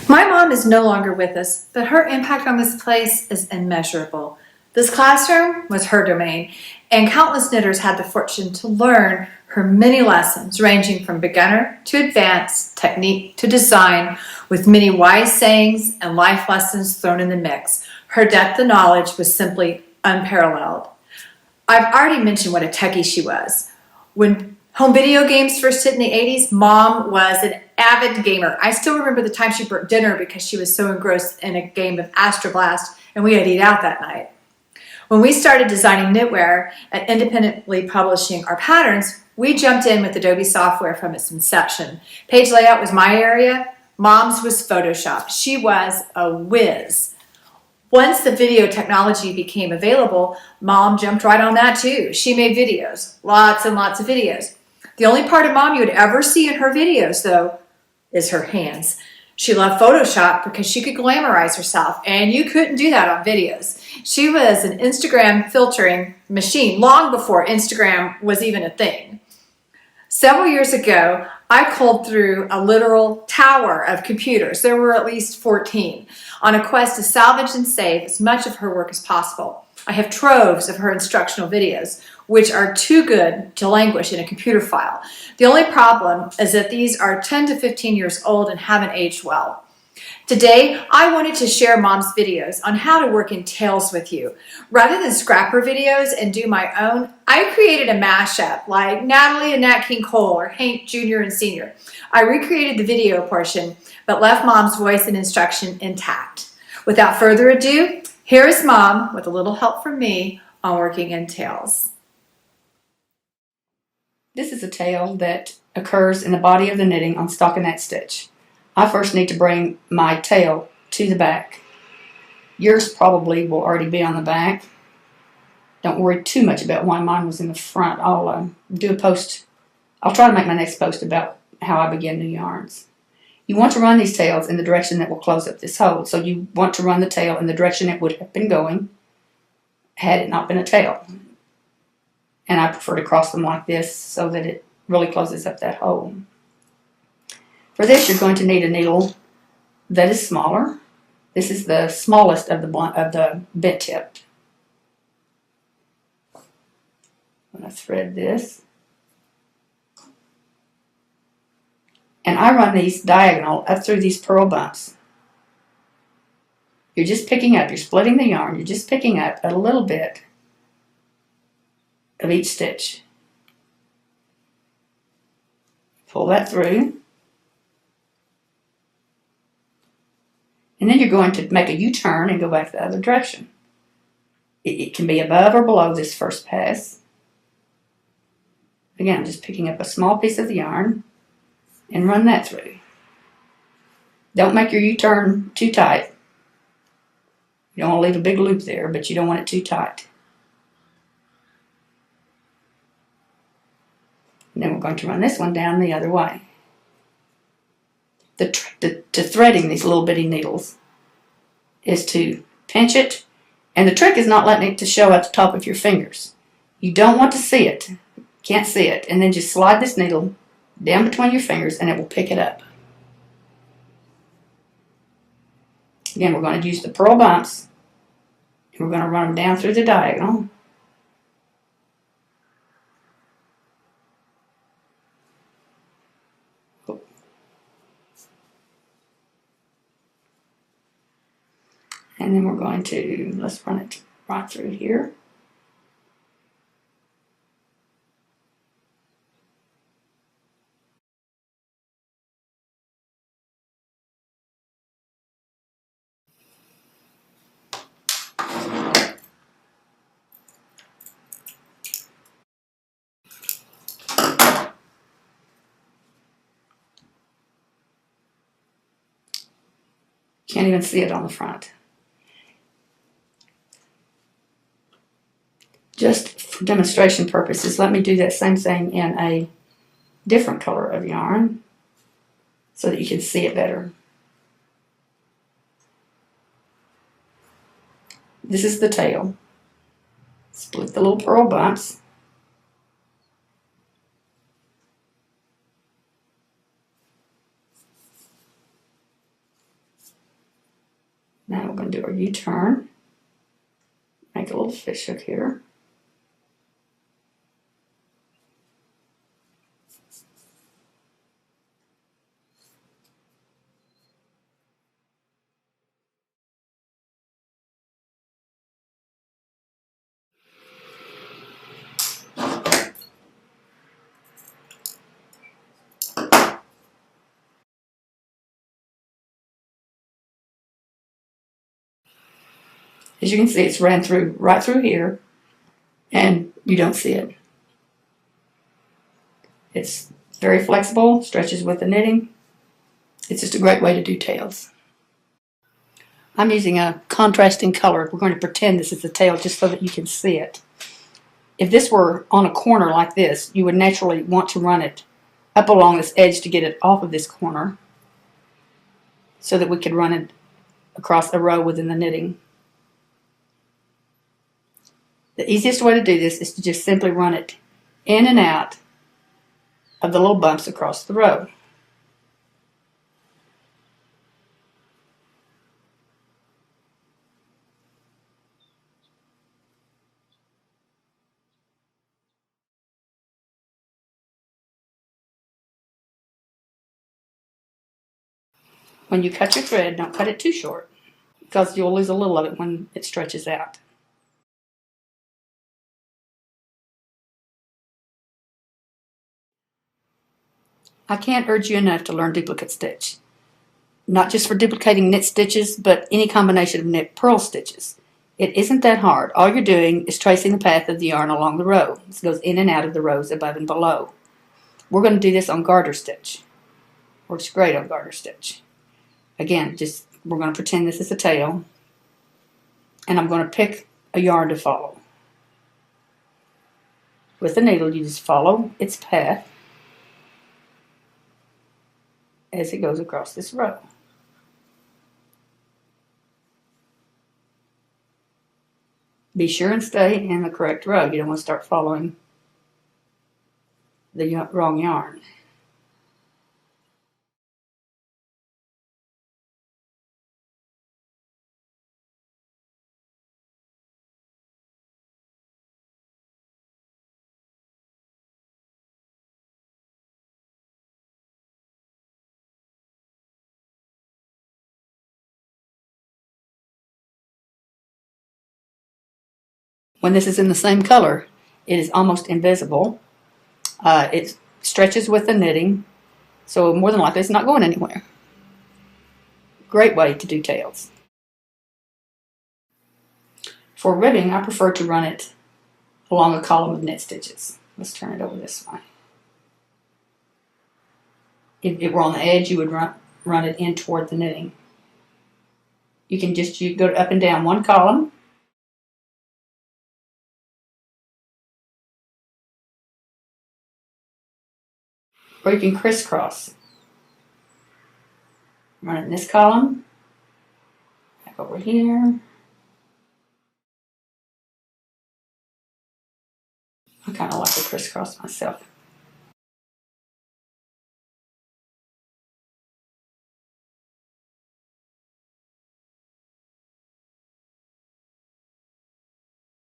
My mom is no longer with us, but her impact on this place is immeasurable. This classroom was her domain, and countless knitters had the fortune to learn her many lessons, ranging from beginner to advanced, technique to design, with many wise sayings and life lessons thrown in the mix. Her depth of knowledge was simply unparalleled. I've already mentioned what a techie she was. When home video games first hit in the 80s, Mom was an avid gamer. I still remember the time she burnt dinner because she was so engrossed in a game of Astroblast, and we had to eat out that night. When we started designing knitwear and independently publishing our patterns, we jumped in with Adobe software from its inception. Page layout was my area. Mom's was Photoshop. She was a whiz. Once the video technology became available, Mom jumped right on that too. She made videos, lots and lots of videos. The only part of Mom you would ever see in her videos, though, is her hands. She loved Photoshop because she could glamorize herself, and you couldn't do that on videos. She was an Instagram filtering machine long before Instagram was even a thing. Several years ago, I culled through a literal tower of computers. There were at least 14, on a quest to salvage and save as much of her work as possible. I have troves of her instructional videos, which are too good to languish in a computer file. The only problem is that these are 10 to 15 years old and haven't aged well. Today, I wanted to share Mom's videos on how to work in tails with you. Rather than scrap her videos and do my own, I created a mashup like Natalie and Nat King Cole or Hank Jr. and Sr. I recreated the video portion, but left Mom's voice and instruction intact. Without further ado, here is Mom with a little help from me on working in tails. This is a tail that occurs in the body of the knitting on stockinette stitch. I first need to bring my tail to the back. Yours probably will already be on the back. Don't worry too much about why mine was in the front. I'll do a post. I'll try to make my next post about how I begin new yarns. You want to run these tails in the direction that will close up this hole. So you want to run the tail in the direction it would have been going had it not been a tail. And I prefer to cross them like this so that it really closes up that hole. For this, you're going to need a needle that is smaller. This is the smallest of the bent tip. I'm going to thread this. And I run these diagonal up through these purl bumps. You're just picking up, you're splitting the yarn, you're just picking up a little bit of each stitch. Pull that through. And then you're going to make a U-turn and go back the other direction. It can be above or below this first pass. Again, just picking up a small piece of the yarn and run that through. Don't make your U-turn too tight. You don't want to leave a big loop there, but you don't want it too tight. And then we're going to run this one down the other way. The trick to threading these little bitty needles is to pinch it, and the trick is not letting it to show at the top of your fingers. You don't want to see it, can't see it, and then just slide this needle down between your fingers and it will pick it up. Again, we're going to use the purl bumps, and we're going to run them down through the diagonal. And then we're going to, let's run it right through here. Can't even see it on the front. Just for demonstration purposes, let me do that same thing in a different color of yarn so that you can see it better. This is the tail. Split the little purl bumps. Now we're going to do our U-turn. Make a little fish hook here. As you can see, it's ran through right through here, and you don't see it. It's very flexible, stretches with the knitting. It's just a great way to do tails. I'm using a contrasting color. We're going to pretend this is the tail just so that you can see it. If this were on a corner like this, you would naturally want to run it up along this edge to get it off of this corner so that we could run it across a row within the knitting. The easiest way to do this is to just simply run it in and out of the little bumps across the row. When you cut your thread, don't cut it too short because you'll lose a little of it when it stretches out. I can't urge you enough to learn duplicate stitch. Not just for duplicating knit stitches, but any combination of knit purl stitches. It isn't that hard. All you're doing is tracing the path of the yarn along the row. This goes in and out of the rows above and below. We're going to do this on garter stitch. Works great on garter stitch. Again, we're going to pretend this is a tail, and I'm going to pick a yarn to follow. With the needle, you just follow its path as it goes across this row. Be sure and stay in the correct row. You don't want to start following the wrong yarn. When this is in the same color, it is almost invisible. It stretches with the knitting, so more than likely it's not going anywhere. Great way to do tails. For ribbing, I prefer to run it along a column of knit stitches. Let's turn it over this way. If it were on the edge, you would run it in toward the knitting. You go up and down one column, or you can crisscross. Run it in this column, back over here. I kind of like to crisscross myself.